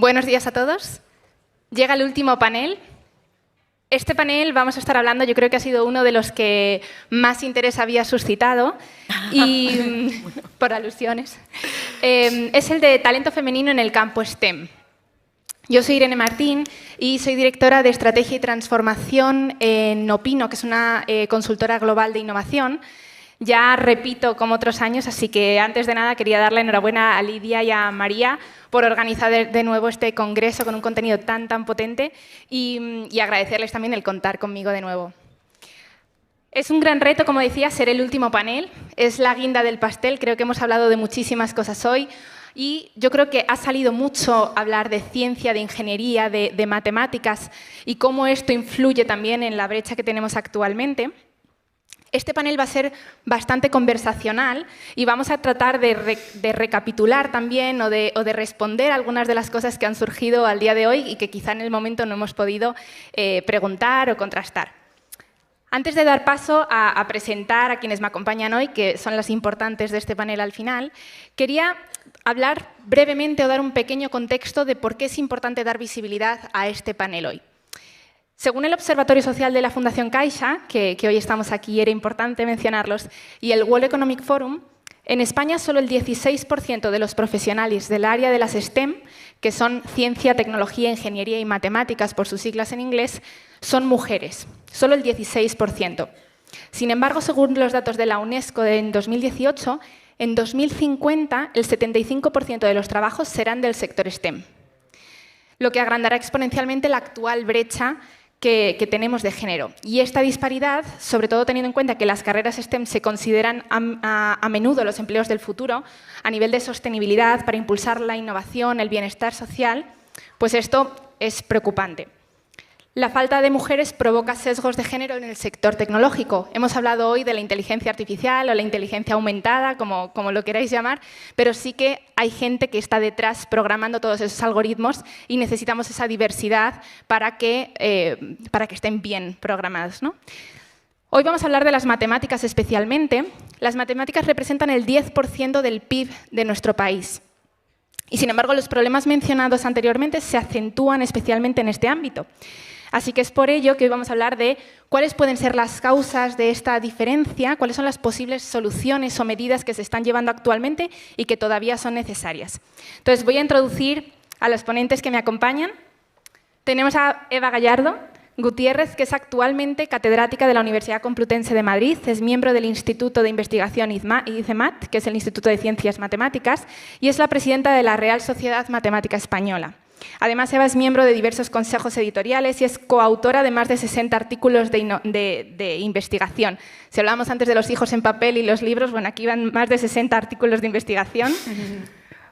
Buenos días a todos. Llega el último panel. Este panel vamos a estar hablando, yo creo que ha sido uno de los que más interés había suscitado, y por alusiones. Es el de talento femenino en el campo STEM. Yo soy Irene Martín y soy directora de Estrategia y Transformación en Opino, que es una consultora global de innovación. Ya repito como otros años, así que antes de nada quería darle enhorabuena a Lidia y a María por organizar de nuevo este congreso con un contenido tan potente y agradecerles también el contar conmigo de nuevo. Es un gran reto, como decía, ser el último panel. Es la guinda del pastel. Creo que hemos hablado de muchísimas cosas hoy y yo creo que ha salido mucho hablar de ciencia, de ingeniería, de matemáticas y cómo esto influye también en la brecha que tenemos actualmente. Este panel va a ser bastante conversacional y vamos a tratar de recapitular también o de responder algunas de las cosas que han surgido al día de hoy y que quizá en el momento no hemos podido preguntar o contrastar. Antes de dar paso a presentar a quienes me acompañan hoy, que son las importantes de este panel al final, quería hablar brevemente o dar un pequeño contexto de por qué es importante dar visibilidad a este panel hoy. Según el Observatorio Social de la Fundación Caixa, que hoy estamos aquí, era importante mencionarlos, y el World Economic Forum, en España solo el 16% de los profesionales del área de las STEM, que son ciencia, tecnología, ingeniería y matemáticas por sus siglas en inglés, son mujeres, solo el 16%. Sin embargo, según los datos de la UNESCO en 2018, en 2050 el 75% de los trabajos serán del sector STEM, lo que agrandará exponencialmente la actual brecha que tenemos de género. Y esta disparidad, sobre todo teniendo en cuenta que las carreras STEM se consideran a menudo los empleos del futuro, a nivel de sostenibilidad, para impulsar la innovación, el bienestar social, pues esto es preocupante. La falta de mujeres provoca sesgos de género en el sector tecnológico. Hemos hablado hoy de la inteligencia artificial o la inteligencia aumentada, como lo queráis llamar, pero sí que hay gente que está detrás programando todos esos algoritmos y necesitamos esa diversidad para que estén bien programados, ¿no? Hoy vamos a hablar de las matemáticas especialmente. Las matemáticas representan el 10% del PIB de nuestro país. Y sin embargo, los problemas mencionados anteriormente se acentúan especialmente en este ámbito. Así que es por ello que hoy vamos a hablar de cuáles pueden ser las causas de esta diferencia, cuáles son las posibles soluciones o medidas que se están llevando actualmente y que todavía son necesarias. Entonces, voy a introducir a los ponentes que me acompañan. Tenemos a Eva Gallardo Gutiérrez, que es actualmente catedrática de la Universidad Complutense de Madrid, es miembro del Instituto de Investigación ICEMAT, que es el Instituto de Ciencias Matemáticas, y es la presidenta de la Real Sociedad Matemática Española. Además, Eva es miembro de diversos consejos editoriales y es coautora de más de 60 artículos de investigación. Si hablábamos antes de los hijos en papel y los libros, bueno, aquí van más de 60 artículos de investigación.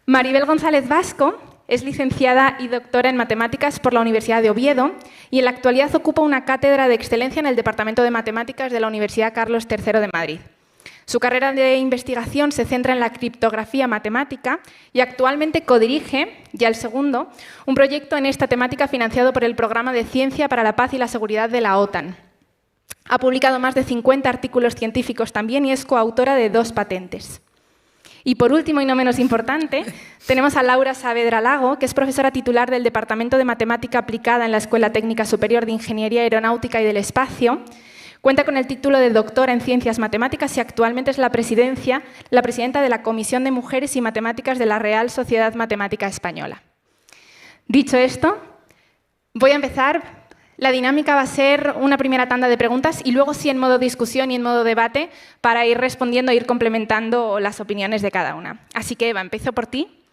Maribel González Vasco es licenciada y doctora en matemáticas por la Universidad de Oviedo y en la actualidad ocupa una cátedra de excelencia en el Departamento de Matemáticas de la Universidad Carlos III de Madrid. Su carrera de investigación se centra en la criptografía matemática y actualmente codirige, ya el segundo, un proyecto en esta temática financiado por el Programa de Ciencia para la Paz y la Seguridad de la OTAN. Ha publicado más de 50 artículos científicos también y es coautora de 2 patentes. Y por último, y no menos importante, tenemos a Laura Saavedra Lago, que es profesora titular del Departamento de Matemática Aplicada en la Escuela Técnica Superior de Ingeniería Aeronáutica y del Espacio. Cuenta con el título de doctora en Ciencias Matemáticas y actualmente es la presidenta de la Comisión de Mujeres y Matemáticas de la Real Sociedad Matemática Española. Dicho esto, voy a empezar. La dinámica va a ser una primera tanda de preguntas y luego sí en modo discusión y en modo debate para ir respondiendo e ir complementando las opiniones de cada una. Así que, Eva, empiezo por ti.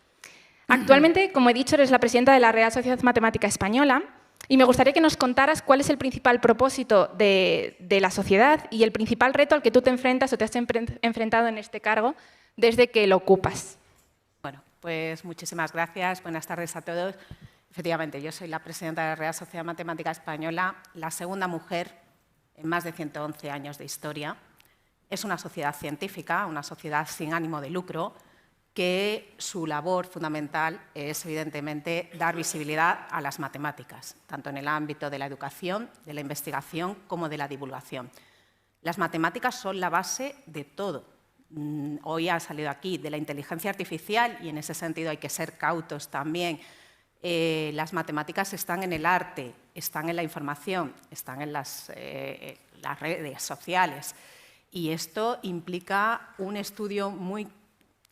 Actualmente, como he dicho, eres la presidenta de la Real Sociedad Matemática Española y me gustaría que nos contaras cuál es el principal propósito de la sociedad y el principal reto al que tú te enfrentas o te has enfrentado en este cargo desde que lo ocupas. Bueno, pues muchísimas gracias. Buenas tardes a todos. Efectivamente, yo soy la presidenta de la Real Sociedad Matemática Española, la segunda mujer en más de 111 años de historia. Es una sociedad científica, una sociedad sin ánimo de lucro, que su labor fundamental es, evidentemente, dar visibilidad a las matemáticas, tanto en el ámbito de la educación, de la investigación, como de la divulgación. Las matemáticas son la base de todo. Hoy ha salido aquí de la inteligencia artificial y, en ese sentido, hay que ser cautos también las matemáticas están en el arte, están en la información, están en las redes sociales. Y esto implica un estudio muy,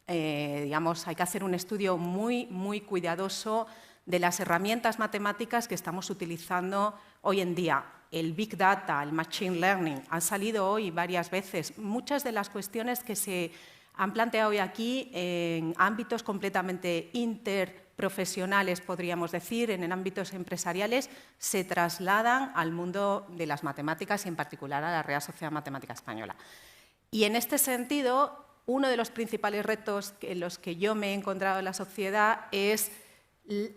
digamos, hay que hacer un estudio muy cuidadoso de las herramientas matemáticas que estamos utilizando hoy en día. El Big Data, el Machine Learning, han salido hoy varias veces. Muchas de las cuestiones que se han planteado hoy aquí en ámbitos completamente interprofesionales, podríamos decir, en ámbitos empresariales, se trasladan al mundo de las matemáticas y en particular a la Real Sociedad Matemática Española. Y en este sentido, uno de los principales retos en los que yo me he encontrado en la sociedad es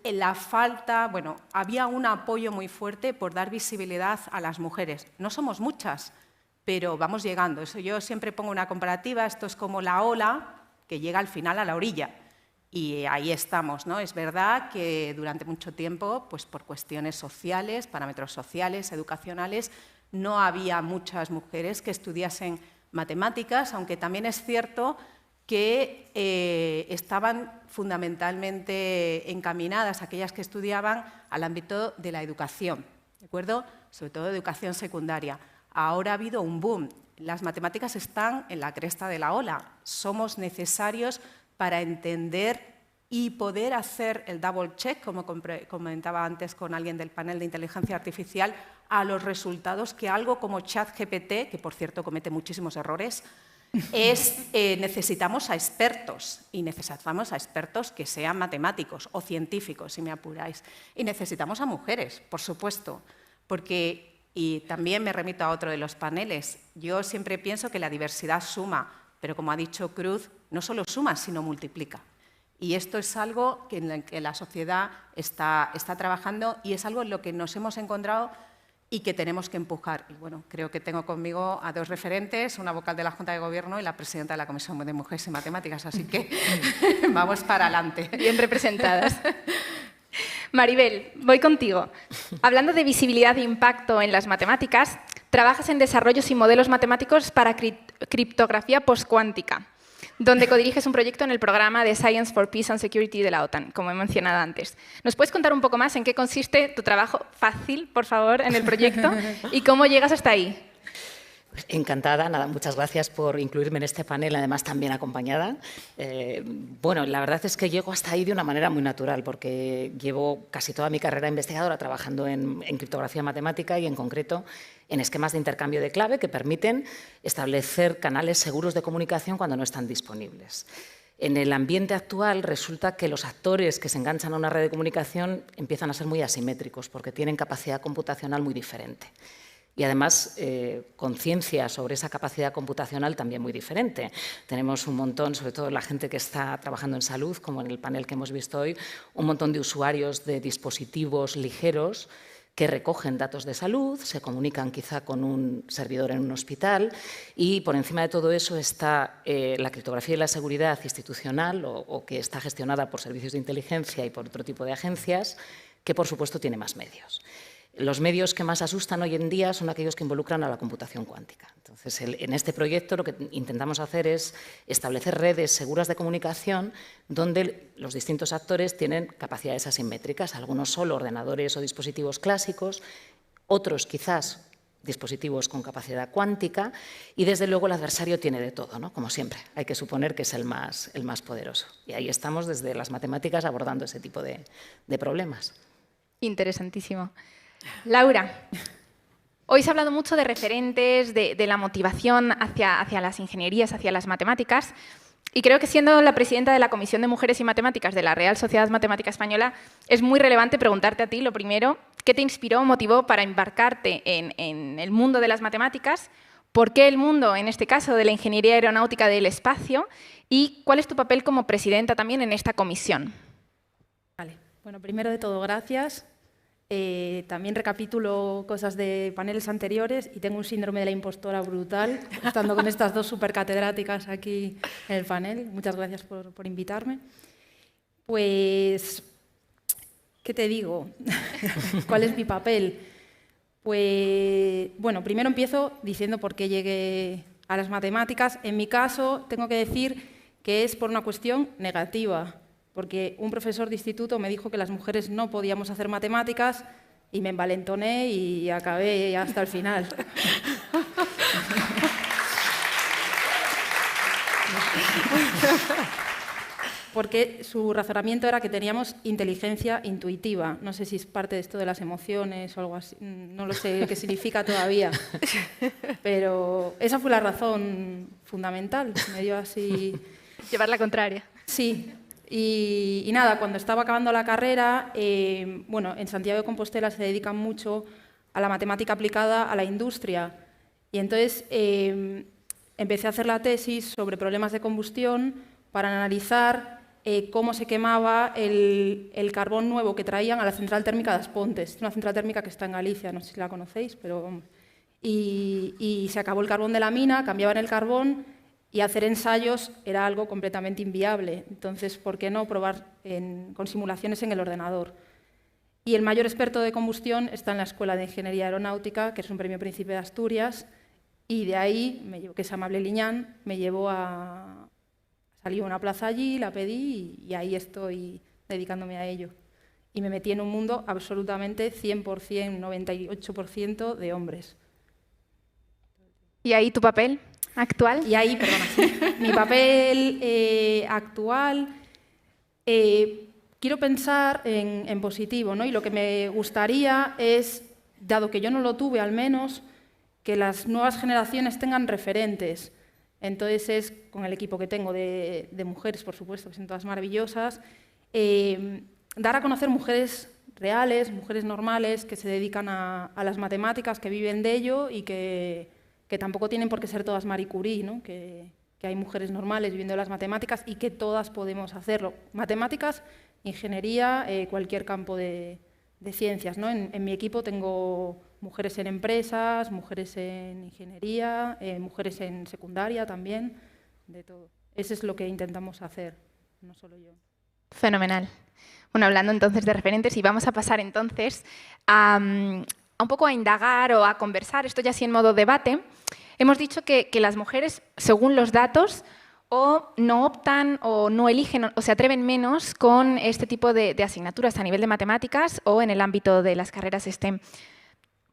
la falta, bueno, había un apoyo muy fuerte por dar visibilidad a las mujeres. No somos muchas, pero vamos llegando. Eso yo siempre pongo una comparativa, esto es como la ola que llega al final a la orilla. Y ahí estamos, ¿no? Es verdad que durante mucho tiempo, pues por cuestiones sociales, parámetros sociales, educacionales, no había muchas mujeres que estudiasen matemáticas, aunque también es cierto que estaban fundamentalmente encaminadas, aquellas que estudiaban, al ámbito de la educación, ¿de acuerdo? Sobre todo educación secundaria. Ahora ha habido un boom. Las matemáticas están en la cresta de la ola. Somos necesarios para entender y poder hacer el double check, como comentaba antes con alguien del panel de inteligencia artificial, a los resultados que algo como ChatGPT, que por cierto comete muchísimos errores, necesitamos a expertos, y necesitamos a expertos que sean matemáticos o científicos, si me apuráis. Y necesitamos a mujeres, por supuesto, porque, y también me remito a otro de los paneles, yo siempre pienso que la diversidad suma, pero como ha dicho Cruz, no solo suma, sino multiplica. Y esto es algo que en que la sociedad está trabajando y es algo en lo que nos hemos encontrado y que tenemos que empujar. Y bueno, creo que tengo conmigo a dos referentes, una vocal de la Junta de Gobierno y la presidenta de la Comisión de Mujeres y Matemáticas, así que vamos para adelante. Bien representadas. Maribel, voy contigo. Hablando de visibilidad e impacto en las matemáticas, trabajas en desarrollos y modelos matemáticos para criptografía postcuántica, donde codiriges un proyecto en el programa de Science for Peace and Security de la OTAN, como he mencionado antes. ¿Nos puedes contar un poco más en qué consiste tu trabajo fácil, por favor, en el proyecto y cómo llegas hasta ahí? Encantada, nada, muchas gracias por incluirme en este panel, además también acompañada. Bueno, la verdad es que llego hasta ahí de una manera muy natural, porque llevo casi toda mi carrera investigadora trabajando en criptografía matemática y en concreto en esquemas de intercambio de clave que permiten establecer canales seguros de comunicación cuando no están disponibles. En el ambiente actual resulta que los actores que se enganchan a una red de comunicación empiezan a ser muy asimétricos porque tienen capacidad computacional muy diferente. Y además, conciencia sobre esa capacidad computacional también muy diferente. Tenemos un montón, sobre todo la gente que está trabajando en salud, como en el panel que hemos visto hoy, un montón de usuarios de dispositivos ligeros que recogen datos de salud, se comunican quizá con un servidor en un hospital y por encima de todo eso está la criptografía y la seguridad institucional o que está gestionada por servicios de inteligencia y por otro tipo de agencias que, por supuesto, tiene más medios. Los medios que más asustan hoy en día son aquellos que involucran a la computación cuántica. Entonces, en este proyecto lo que intentamos hacer es establecer redes seguras de comunicación donde los distintos actores tienen capacidades asimétricas, algunos solo ordenadores o dispositivos clásicos, otros quizás dispositivos con capacidad cuántica y, desde luego, el adversario tiene de todo, ¿no? Como siempre, hay que suponer que es el más poderoso. Y ahí estamos desde las matemáticas abordando ese tipo de problemas. Interesantísimo. Laura, hoy se ha hablado mucho de referentes, de la motivación hacia las ingenierías, hacia las matemáticas, y creo que siendo la presidenta de la Comisión de Mujeres y Matemáticas de la Real Sociedad Matemática Española, es muy relevante preguntarte a ti, lo primero, ¿qué te inspiró o motivó para embarcarte en el mundo de las matemáticas? ¿Por qué el mundo, en este caso, de la ingeniería aeronáutica del espacio? ¿Y cuál es tu papel como presidenta también en esta comisión? Vale. Bueno, primero de todo, gracias. También recapitulo cosas de paneles anteriores y tengo un síndrome de la impostora brutal, estando con estas dos supercatedráticas aquí en el panel. Muchas gracias por invitarme. Pues, ¿qué te digo? ¿Cuál es mi papel? Pues, bueno, primero empiezo diciendo por qué llegué a las matemáticas. En mi caso, tengo que decir que es por una cuestión negativa, porque un profesor de instituto me dijo que las mujeres no podíamos hacer matemáticas y me envalentoné y acabé hasta el final. Porque su razonamiento era que teníamos inteligencia intuitiva. No sé si es parte de esto de las emociones o algo así, no lo sé qué significa todavía. Pero esa fue la razón fundamental, me dio así... Llevar la contraria. Sí, y nada, cuando estaba acabando la carrera, bueno, en Santiago de Compostela se dedican mucho a la matemática aplicada a la industria. Y entonces empecé a hacer la tesis sobre problemas de combustión para analizar cómo se quemaba el carbón nuevo que traían a la central térmica de As Pontes. Es una central térmica que está en Galicia, no sé si la conocéis, pero... Y se acabó el carbón de la mina, cambiaban el carbón y hacer ensayos era algo completamente inviable. Entonces, ¿por qué no probar con simulaciones en el ordenador? Y el mayor experto de combustión está en la Escuela de Ingeniería Aeronáutica, que es un premio Príncipe de Asturias, y de ahí, que es Amable Liñán, me llevó a... Salí a una plaza allí, la pedí y ahí estoy dedicándome a ello. Y me metí en un mundo absolutamente 100%, 98% de hombres. ¿Y ahí tu papel actual? Y ahí, perdona, sí. Mi papel actual, quiero pensar en positivo, ¿no? Y lo que me gustaría es, dado que yo no lo tuve al menos, que las nuevas generaciones tengan referentes. Entonces es, con el equipo que tengo de mujeres, por supuesto, que son todas maravillosas, dar a conocer mujeres reales, mujeres normales, que se dedican a las matemáticas, que viven de ello y que tampoco tienen por qué ser todas Marie Curie, ¿no? Que hay mujeres normales viviendo de las matemáticas y que todas podemos hacerlo. Matemáticas, ingeniería, cualquier campo de ciencias, ¿no? En mi equipo tengo mujeres en empresas, mujeres en ingeniería, mujeres en secundaria también, de todo. Eso es lo que intentamos hacer, no solo yo. Fenomenal. Bueno, hablando entonces de referentes, y vamos a pasar entonces a un poco a indagar o a conversar, esto ya sí en modo debate. Hemos dicho que las mujeres, según los datos, o no optan o no eligen o se atreven menos con este tipo de asignaturas a nivel de matemáticas o en el ámbito de las carreras STEM.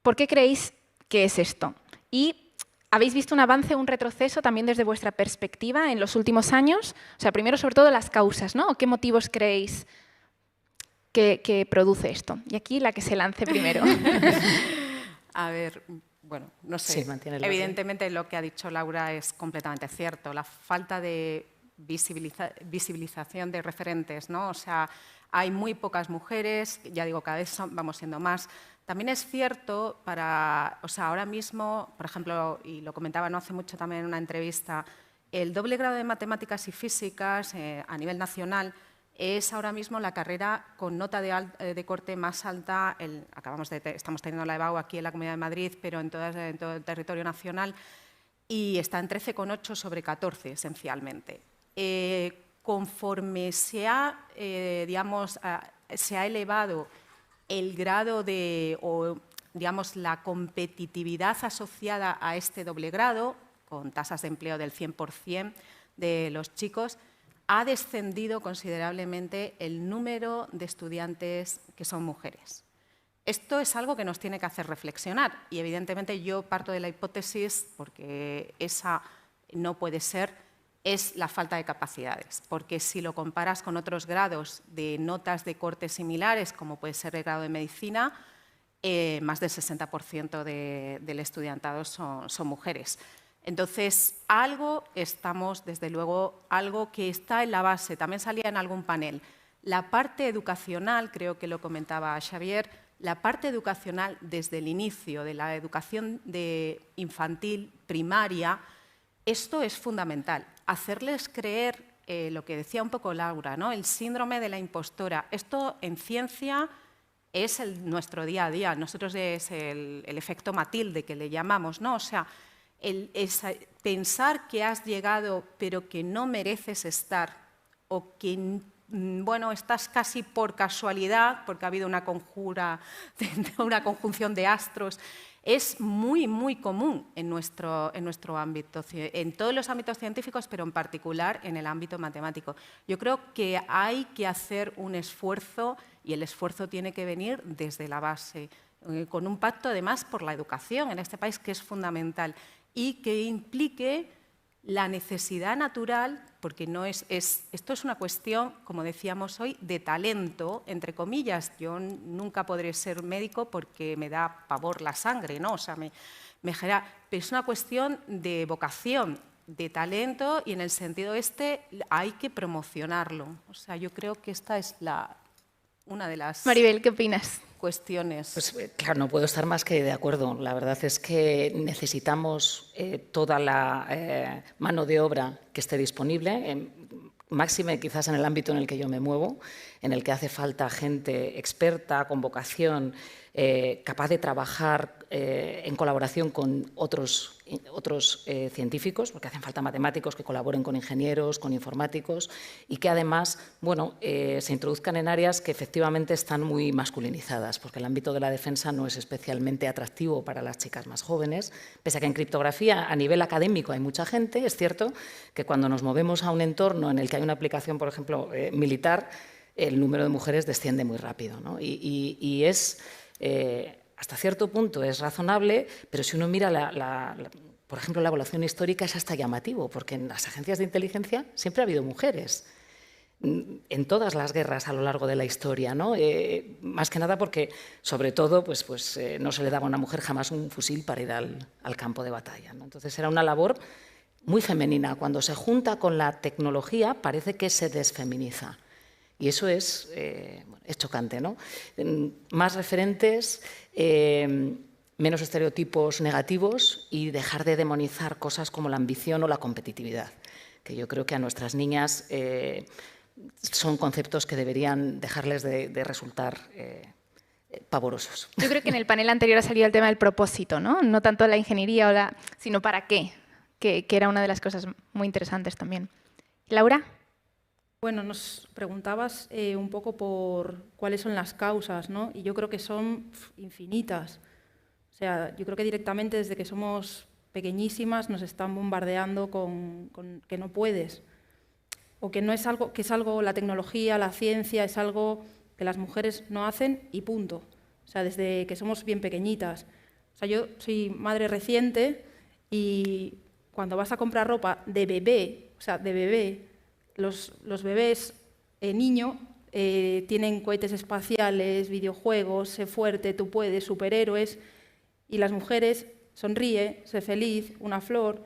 ¿Por qué creéis que es esto? ¿Y habéis visto un avance, un retroceso también desde vuestra perspectiva en los últimos años? O sea, primero sobre todo las causas, ¿no? ¿Qué motivos creéis que produce esto? Y aquí la que se lance primero. A ver, bueno, no sé. Sí, evidentemente lo que ha dicho Laura es completamente cierto. La falta de visibilización de referentes, ¿no? O sea, hay muy pocas mujeres, ya digo, cada vez vamos siendo más. También es cierto, ahora mismo, por ejemplo, y lo comentaba no hace mucho también en una entrevista, el doble grado de matemáticas y físicas a nivel nacional es ahora mismo la carrera con nota de corte más alta, estamos teniendo la EBAU aquí en la Comunidad de Madrid, pero en todo el territorio nacional, y está en 13,8 sobre 14 esencialmente. Conforme se ha elevado el grado digamos, la competitividad asociada a este doble grado, con tasas de empleo del 100% de los chicos, ha descendido considerablemente el número de estudiantes que son mujeres. Esto es algo que nos tiene que hacer reflexionar y, evidentemente, yo parto de la hipótesis, porque esa no puede ser, es la falta de capacidades, porque si lo comparas con otros grados de notas de corte similares, como puede ser el grado de medicina, más del 60% del estudiantado son mujeres. Entonces, desde luego, algo que está en la base, también salía en algún panel. La parte educacional, creo que lo comentaba Xavier, la parte educacional desde el inicio de la educación infantil, primaria, esto es fundamental. Hacerles creer lo que decía un poco Laura, ¿no? El síndrome de la impostora. Esto en ciencia es nuestro día a día. Nosotros es el efecto Matilde que le llamamos, ¿no? O sea, pensar que has llegado pero que no mereces estar o que bueno, estás casi por casualidad porque ha habido una conjunción de astros. es muy, muy común en nuestro ámbito, en todos los ámbitos científicos, pero en particular en el ámbito matemático. Yo creo que hay que hacer un esfuerzo, y el esfuerzo tiene que venir desde la base, con un pacto además por la educación en este país, que es fundamental, y que implique la necesidad natural, porque esto es una cuestión, como decíamos hoy, de talento, entre comillas. Yo nunca podré ser médico porque me da pavor la sangre, ¿no? O sea, me genera, pero es una cuestión de vocación, de talento, y en el sentido hay que promocionarlo. O sea, yo creo que esta es una de las... Maribel, ¿qué opinas? Cuestiones. Pues claro, no puedo estar más que de acuerdo. La verdad es que necesitamos toda la mano de obra que esté disponible, máxime quizás en el ámbito en el que yo me muevo, en el que hace falta gente experta, con vocación, capaz de trabajar en colaboración con otros científicos, porque hacen falta matemáticos que colaboren con ingenieros, con informáticos, y que además se introduzcan en áreas que efectivamente están muy masculinizadas, porque el ámbito de la defensa no es especialmente atractivo para las chicas más jóvenes, pese a que en criptografía a nivel académico hay mucha gente. Es cierto que cuando nos movemos a un entorno en el que hay una aplicación, por ejemplo, militar, el número de mujeres desciende muy rápido, ¿no? Y es... hasta cierto punto es razonable, pero si uno mira, por ejemplo, la evaluación histórica, es hasta llamativo, porque en las agencias de inteligencia siempre ha habido mujeres, en todas las guerras a lo largo de la historia, ¿no? Más que nada porque, sobre todo, no se le daba a una mujer jamás un fusil para ir al campo de batalla, ¿no? Entonces era una labor muy femenina. Cuando se junta con la tecnología, parece que se desfeminiza. Y eso es chocante, ¿no? Más referentes, menos estereotipos negativos y dejar de demonizar cosas como la ambición o la competitividad, que yo creo que a nuestras niñas son conceptos que deberían dejarles de resultar pavorosos. Yo creo que en el panel anterior ha salido el tema del propósito, ¿no? No tanto la ingeniería, sino para qué, que era una de las cosas muy interesantes también. ¿Laura? Bueno, nos preguntabas un poco por cuáles son las causas, ¿no? Y yo creo que son infinitas. O sea, yo creo que directamente desde que somos pequeñísimas nos están bombardeando con que no puedes. O que no es algo, que es algo, la tecnología, la ciencia, es algo que las mujeres no hacen y punto. O sea, desde que somos bien pequeñitas. O sea, yo soy madre reciente y cuando vas a comprar ropa de bebé, o sea, de bebé, los bebés niños tienen cohetes espaciales, videojuegos, sé fuerte, tú puedes, superhéroes, y las mujeres sonríe, sé feliz, una flor.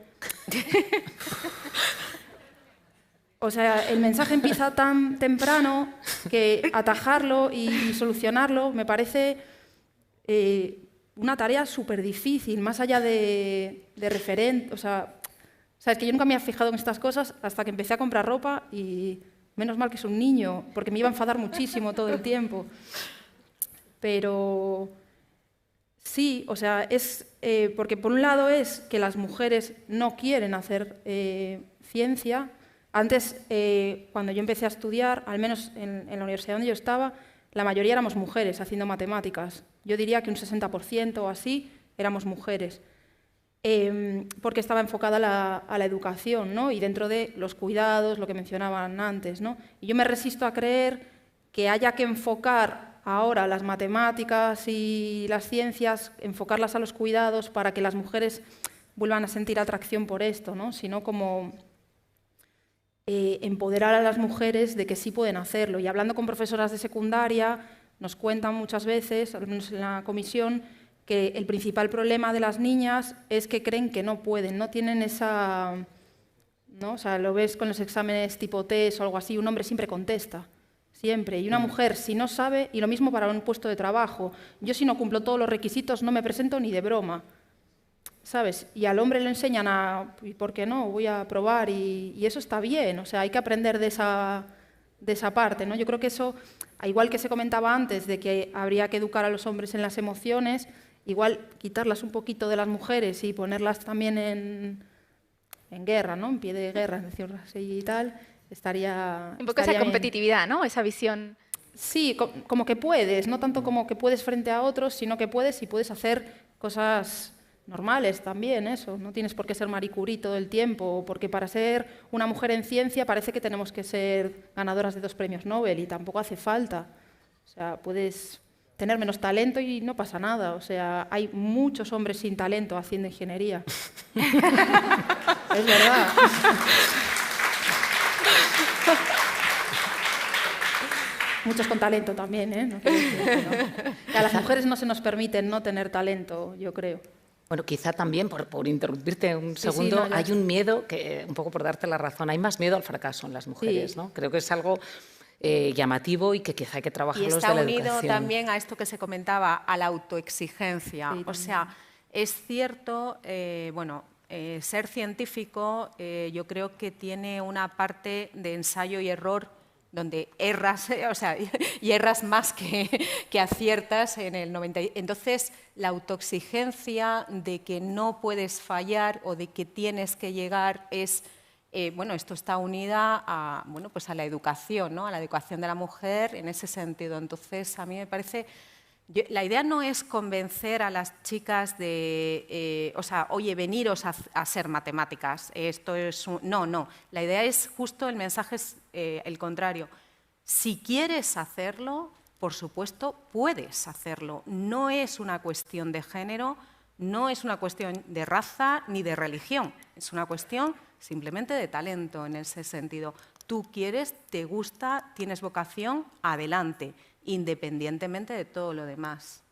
O sea, el mensaje empieza tan temprano que atajarlo y solucionarlo me parece una tarea súper difícil, más allá de referente. O sea, es que yo nunca me había fijado en estas cosas hasta que empecé a comprar ropa y menos mal que es un niño, porque me iba a enfadar muchísimo todo el tiempo. Pero sí, o sea, es porque por un lado es que las mujeres no quieren hacer ciencia. Antes, cuando yo empecé a estudiar, al menos en la universidad donde yo estaba, la mayoría éramos mujeres haciendo matemáticas. Yo diría que un 60% o así éramos mujeres. Porque estaba enfocada a la educación, ¿no? Y dentro de los cuidados, lo que mencionaban antes, ¿no? Y yo me resisto a creer que haya que enfocar ahora las matemáticas y las ciencias, enfocarlas a los cuidados para que las mujeres vuelvan a sentir atracción por esto, ¿no? Sino como empoderar a las mujeres de que sí pueden hacerlo. Y hablando con profesoras de secundaria, nos cuentan muchas veces, al menos en la comisión, que el principal problema de las niñas es que creen que no pueden, no tienen esa... ¿no? O sea, lo ves con los exámenes tipo test o algo así, un hombre siempre contesta, siempre. Y una mujer, si no sabe, y lo mismo para un puesto de trabajo, yo si no cumplo todos los requisitos no me presento ni de broma, ¿sabes? Y al hombre le enseñan a, ¿y por qué no? Voy a probar y eso está bien, o sea, hay que aprender de esa parte, ¿no? Yo creo que eso, igual que se comentaba antes, de que habría que educar a los hombres en las emociones, igual quitarlas un poquito de las mujeres y ponerlas también en guerra, ¿no? En pie de guerra, decirlo así y tal, estaría... Un poco esa competitividad, ¿no? Esa visión... Sí, como que puedes, no tanto como que puedes frente a otros, sino que puedes y puedes hacer cosas normales también, eso. No tienes por qué ser Marie Curie todo el tiempo, porque para ser una mujer en ciencia parece que tenemos que ser ganadoras de 2 premios Nobel y tampoco hace falta. O sea, puedes tener menos talento y no pasa nada. O sea, hay muchos hombres sin talento haciendo ingeniería. Es verdad. Muchos con talento también, ¿eh? No quiero decir que no. A las mujeres no se nos permite no tener talento, yo creo. Bueno, quizá también, por interrumpirte un segundo, no, hay un miedo, que un poco por darte la razón, hay más miedo al fracaso en las mujeres, ¿no? Creo que es algo llamativo y que quizá hay que trabajarlo desde la educación. Y está unido también a esto que se comentaba, a la autoexigencia. O sea, es cierto, ser científico yo creo que tiene una parte de ensayo y error donde erras, o sea, y erras más que aciertas en el 90%. Entonces, la autoexigencia de que no puedes fallar o de que tienes que llegar es, esto está unida a, pues a la educación, ¿no? A la educación de la mujer en ese sentido. Entonces, a mí me parece... la idea no es convencer a las chicas de, oye, veniros a ser matemáticas. Esto es no. La idea es justo, el mensaje es el contrario. Si quieres hacerlo, por supuesto, puedes hacerlo. No es una cuestión de género, no es una cuestión de raza ni de religión. Es una cuestión simplemente de talento en ese sentido. Tú quieres, te gusta, tienes vocación, adelante, independientemente de todo lo demás.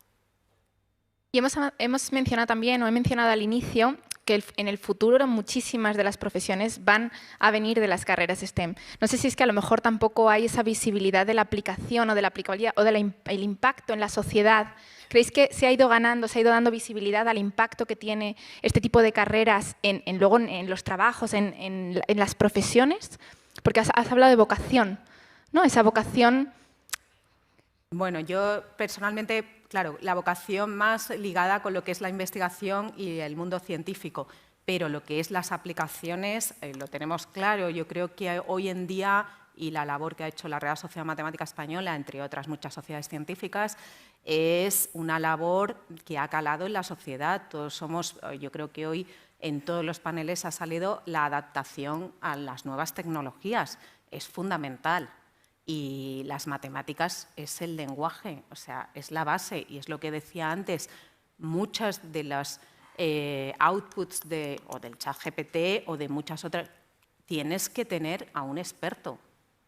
Y hemos mencionado también, o he mencionado al inicio, que en el futuro muchísimas de las profesiones van a venir de las carreras STEM. No sé si es que a lo mejor tampoco hay esa visibilidad de la aplicación o de la aplicabilidad o del impacto en la sociedad. ¿Creéis que se ha ido ganando, se ha ido dando visibilidad al impacto que tiene este tipo de carreras luego en los trabajos, en las profesiones? Porque has hablado de vocación, ¿no? Esa vocación... Bueno, yo personalmente, claro, la vocación más ligada con lo que es la investigación y el mundo científico, pero lo que es las aplicaciones lo tenemos claro. Yo creo que hoy en día, y la labor que ha hecho la Real Sociedad Matemática Española, entre otras muchas sociedades científicas, es una labor que ha calado en la sociedad. Todos somos, yo creo que hoy en todos los paneles ha salido la adaptación a las nuevas tecnologías. Es fundamental. Y las matemáticas es el lenguaje, o sea, es la base. Y es lo que decía antes, muchas de las outputs o del ChatGPT o de muchas otras, tienes que tener a un experto,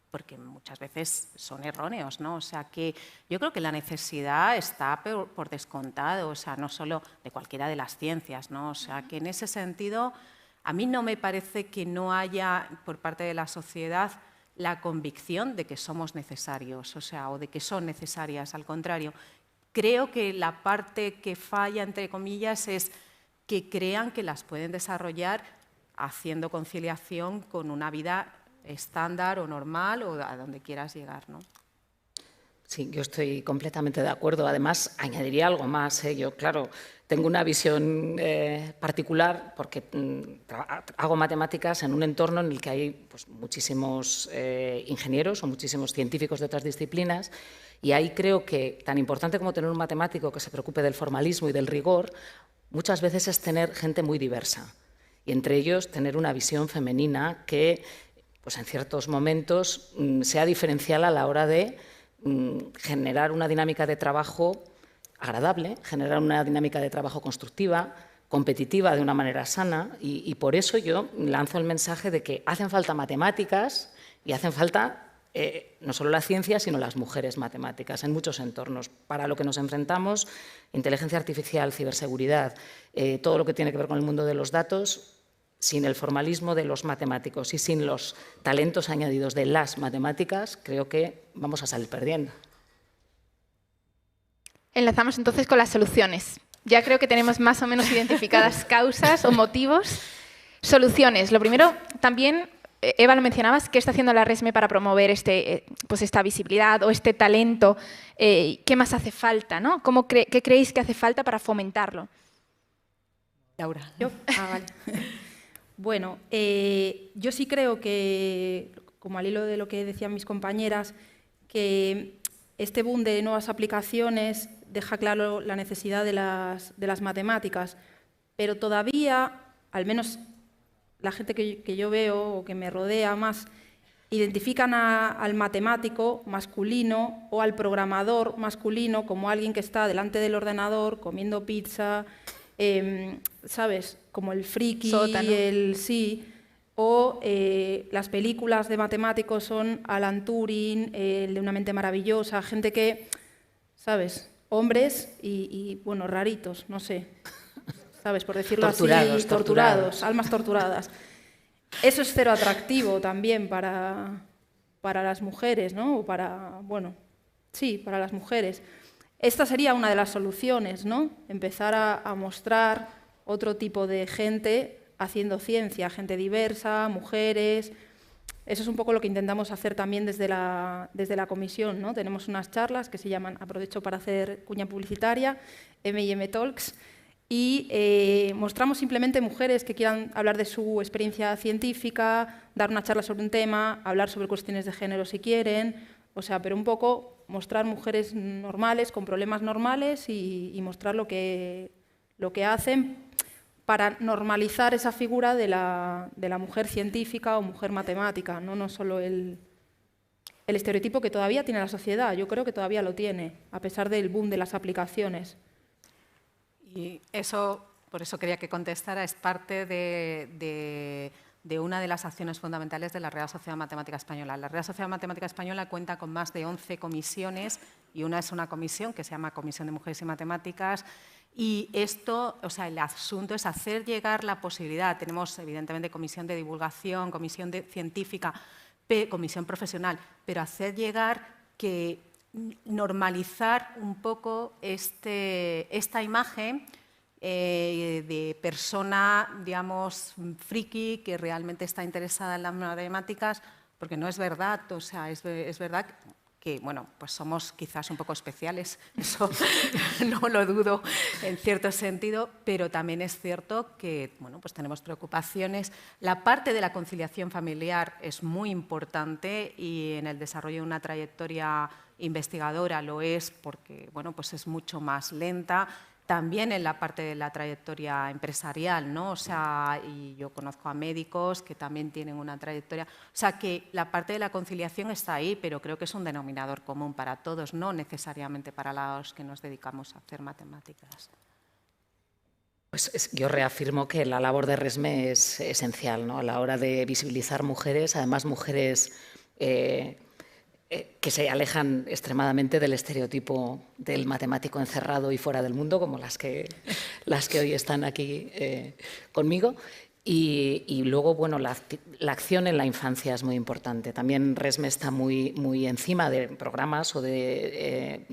porque muchas veces son erróneos, ¿no? O sea, que yo creo que la necesidad está por descontado, o sea, no solo de cualquiera de las ciencias, ¿no? O sea, que en ese sentido, a mí no me parece que no haya, por parte de la sociedad, la convicción de que somos necesarios, o sea, o de que son necesarias, al contrario. Creo que la parte que falla, entre comillas, es que crean que las pueden desarrollar haciendo conciliación con una vida estándar o normal o a donde quieras llegar, ¿no? Sí, yo estoy completamente de acuerdo. Además, añadiría algo más. Yo, claro, tengo una visión particular porque hago matemáticas en un entorno en el que hay pues, muchísimos ingenieros o muchísimos científicos de otras disciplinas y ahí creo que tan importante como tener un matemático que se preocupe del formalismo y del rigor, muchas veces es tener gente muy diversa y entre ellos tener una visión femenina que pues, en ciertos momentos sea diferencial a la hora de generar una dinámica de trabajo agradable, generar una dinámica de trabajo constructiva, competitiva de una manera sana y por eso yo lanzo el mensaje de que hacen falta matemáticas y hacen falta no solo la ciencia, sino las mujeres matemáticas en muchos entornos. Para lo que nos enfrentamos, inteligencia artificial, ciberseguridad, todo lo que tiene que ver con el mundo de los datos, sin el formalismo de los matemáticos y sin los talentos añadidos de las matemáticas, creo que vamos a salir perdiendo. Enlazamos entonces con las soluciones. Ya creo que tenemos más o menos identificadas causas o motivos. Soluciones. Lo primero, también, Eva, lo mencionabas, ¿qué está haciendo la RESME para promover esta visibilidad o este talento? ¿Qué más hace falta, ¿no? ¿Qué creéis que hace falta para fomentarlo? Laura. ¿Yo? Vale. Bueno, yo sí creo que, como al hilo de lo que decían mis compañeras, que este boom de nuevas aplicaciones deja claro la necesidad de las matemáticas, pero todavía, al menos la gente que yo veo o que me rodea más, identifican al matemático masculino o al programador masculino como alguien que está delante del ordenador comiendo pizza, ¿sabes? Como el friki, Sótano. sí. O las películas de matemáticos son Alan Turing, el de Una mente maravillosa, gente que, ¿sabes? Hombres y bueno, raritos, no sé, ¿sabes? Por decirlo así, torturados, almas torturadas. Eso es cero atractivo también para las mujeres, ¿no? O para, bueno, sí, para las mujeres. Esta sería una de las soluciones, ¿no? Empezar a mostrar otro tipo de gente haciendo ciencia, gente diversa, mujeres. Eso es un poco lo que intentamos hacer también desde la comisión, ¿no? Tenemos unas charlas que se llaman, aprovecho para hacer cuña publicitaria, M&M Talks, y mostramos simplemente mujeres que quieran hablar de su experiencia científica, dar una charla sobre un tema, hablar sobre cuestiones de género si quieren, o sea, pero un poco mostrar mujeres normales, con problemas normales y mostrar lo que hacen para normalizar esa figura de la mujer científica o mujer matemática, no solo el estereotipo que todavía tiene la sociedad, yo creo que todavía lo tiene, a pesar del boom de las aplicaciones. Y eso, por eso quería que contestara, es parte de una de las acciones fundamentales de la Real Sociedad Matemática Española. La Real Sociedad Matemática Española cuenta con más de 11 comisiones y una es una comisión que se llama Comisión de Mujeres y Matemáticas. Y esto, o sea, el asunto es hacer llegar la posibilidad. Tenemos, evidentemente, comisión de divulgación, comisión científica, comisión profesional, pero hacer llegar que normalizar un poco esta imagen de persona, digamos, friki, que realmente está interesada en las matemáticas, porque no es verdad, o sea, es verdad que, bueno, pues somos quizás un poco especiales, eso no lo dudo en cierto sentido, pero también es cierto que, bueno, pues tenemos preocupaciones. La parte de la conciliación familiar es muy importante y en el desarrollo de una trayectoria investigadora lo es porque, bueno, pues es mucho más lenta. También en la parte de la trayectoria empresarial, ¿no? O sea, y yo conozco a médicos que también tienen una trayectoria. O sea, que la parte de la conciliación está ahí, pero creo que es un denominador común para todos, no necesariamente para los que nos dedicamos a hacer matemáticas. Pues yo reafirmo que la labor de RESME es esencial, ¿no? A la hora de visibilizar mujeres, además mujeres que se alejan extremadamente del estereotipo del matemático encerrado y fuera del mundo, como las que hoy están aquí conmigo. Y luego, bueno, la acción en la infancia es muy importante. También RESME está muy encima de programas o de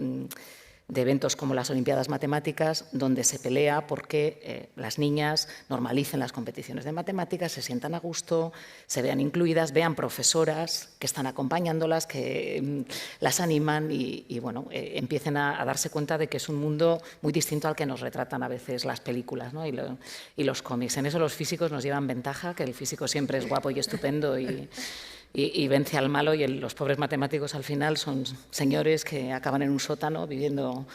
eventos como las Olimpiadas Matemáticas, donde se pelea porque las niñas normalicen las competiciones de matemáticas, se sientan a gusto, se vean incluidas, vean profesoras que están acompañándolas, que las animan y bueno, empiecen a darse cuenta de que es un mundo muy distinto al que nos retratan a veces las películas, ¿no? y los cómics. En eso los físicos nos llevan ventaja, que el físico siempre es guapo y estupendo y vence al malo, y los pobres matemáticos al final son señores que acaban en un sótano viviendo,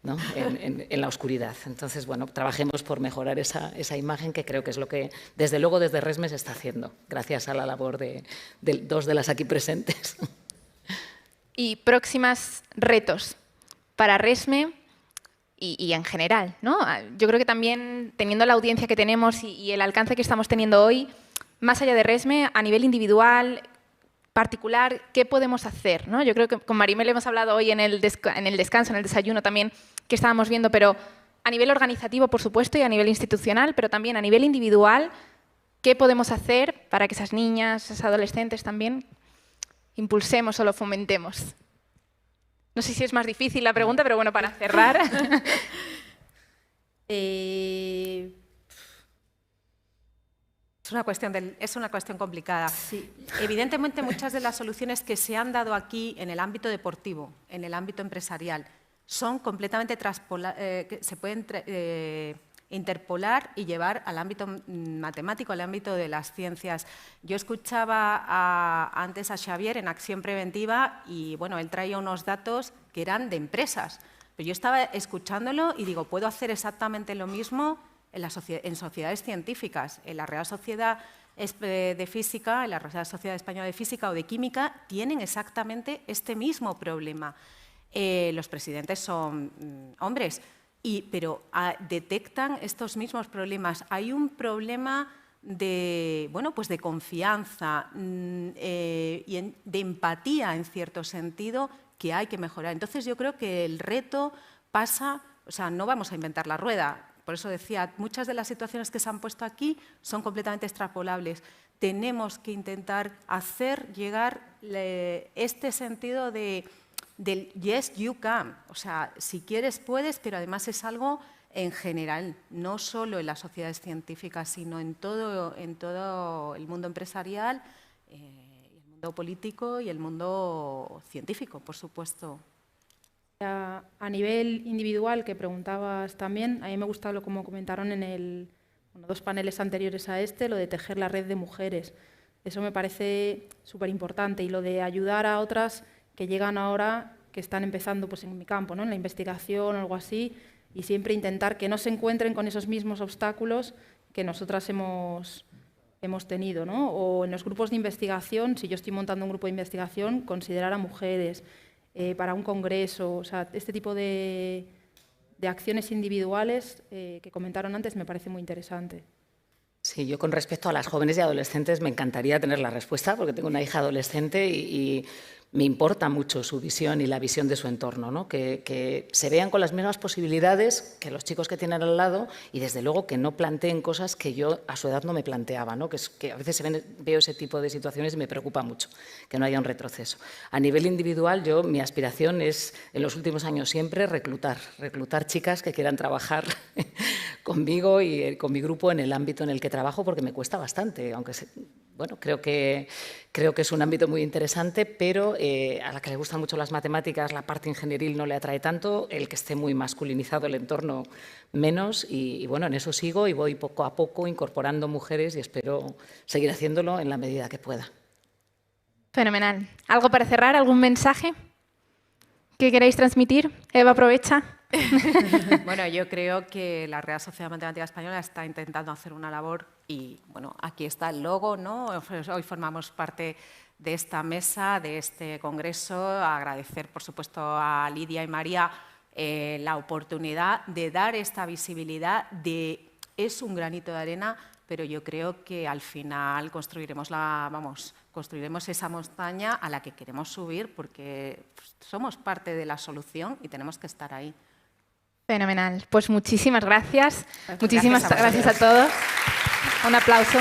¿no? en la oscuridad. Entonces, bueno, trabajemos por mejorar esa imagen, que creo que es lo que, desde luego, desde RESME se está haciendo, gracias a la labor de dos de las aquí presentes. Y próximos retos para RESME y en general, ¿no? Yo creo que también, teniendo la audiencia que tenemos y el alcance que estamos teniendo hoy, más allá de RESME, a nivel individual, particular, ¿qué podemos hacer? ¿No? Yo creo que con Marimel hemos hablado hoy en el descanso, en el desayuno también, que estábamos viendo, pero a nivel organizativo, por supuesto, y a nivel institucional, pero también a nivel individual, ¿qué podemos hacer para que esas niñas, esas adolescentes también impulsemos o lo fomentemos? No sé si es más difícil la pregunta, pero bueno, para cerrar. Es una cuestión complicada. Sí. Evidentemente, muchas de las soluciones que se han dado aquí en el ámbito deportivo, en el ámbito empresarial, son completamente se pueden interpolar y llevar al ámbito matemático, al ámbito de las ciencias. Yo escuchaba antes a Xavier en Acción Preventiva y bueno, él traía unos datos que eran de empresas. Pero yo estaba escuchándolo y digo, puedo hacer exactamente lo mismo en sociedades científicas. En la Real Sociedad de Física, en la Real Sociedad Española de Física o de Química, tienen exactamente este mismo problema. Los presidentes son hombres, pero detectan estos mismos problemas. Hay un problema de, bueno, pues de confianza y de empatía, en cierto sentido, que hay que mejorar. Entonces, yo creo que el reto pasa, o sea, no vamos a inventar la rueda. Por eso decía, muchas de las situaciones que se han puesto aquí son completamente extrapolables. Tenemos que intentar hacer llegar este sentido del yes, you can. O sea, si quieres, puedes, pero además es algo en general, no solo en las sociedades científicas, sino en todo el mundo empresarial, el mundo político y el mundo científico, por supuesto. A nivel individual, que preguntabas también, a mí me gusta como comentaron en dos paneles anteriores a este, lo de tejer la red de mujeres. Eso me parece súper importante, y lo de ayudar a otras que llegan ahora, que están empezando pues, en mi campo, ¿no? En la investigación o algo así, y siempre intentar que no se encuentren con esos mismos obstáculos que nosotras hemos tenido, ¿no? O en los grupos de investigación, si yo estoy montando un grupo de investigación, considerar a mujeres, para un congreso, o sea, este tipo de acciones individuales que comentaron antes me parece muy interesante. Sí, yo con respecto a las jóvenes y adolescentes me encantaría tener la respuesta, porque tengo una hija adolescente y me importa mucho su visión y la visión de su entorno, ¿no? Que se vean con las mismas posibilidades que los chicos que tienen al lado y, desde luego, que no planteen cosas que yo a su edad no me planteaba, ¿no? Que a veces veo ese tipo de situaciones y me preocupa mucho que no haya un retroceso. A nivel individual, mi aspiración es, en los últimos años siempre, reclutar chicas que quieran trabajar conmigo y con mi grupo en el ámbito en el que trabajo, porque me cuesta bastante, aunque bueno, creo que es un ámbito muy interesante, pero a la que le gustan mucho las matemáticas, la parte ingenieril no le atrae tanto, el que esté muy masculinizado el entorno menos, y bueno, en eso sigo y voy poco a poco incorporando mujeres y espero seguir haciéndolo en la medida que pueda. Fenomenal. ¿Algo para cerrar? ¿Algún mensaje que queráis transmitir? Eva, aprovecha. Bueno, yo creo que la Real Sociedad Matemática Española está intentando hacer una labor y, bueno, aquí está el logo, ¿no? Hoy formamos parte de esta mesa, de este congreso. Agradecer, por supuesto, a Lidia y María la oportunidad de dar esta visibilidad. Es un granito de arena, pero yo creo que al final construiremos esa montaña a la que queremos subir, porque somos parte de la solución y tenemos que estar ahí. Fenomenal. Pues muchísimas gracias. Muchísimas gracias a todos. Un aplauso.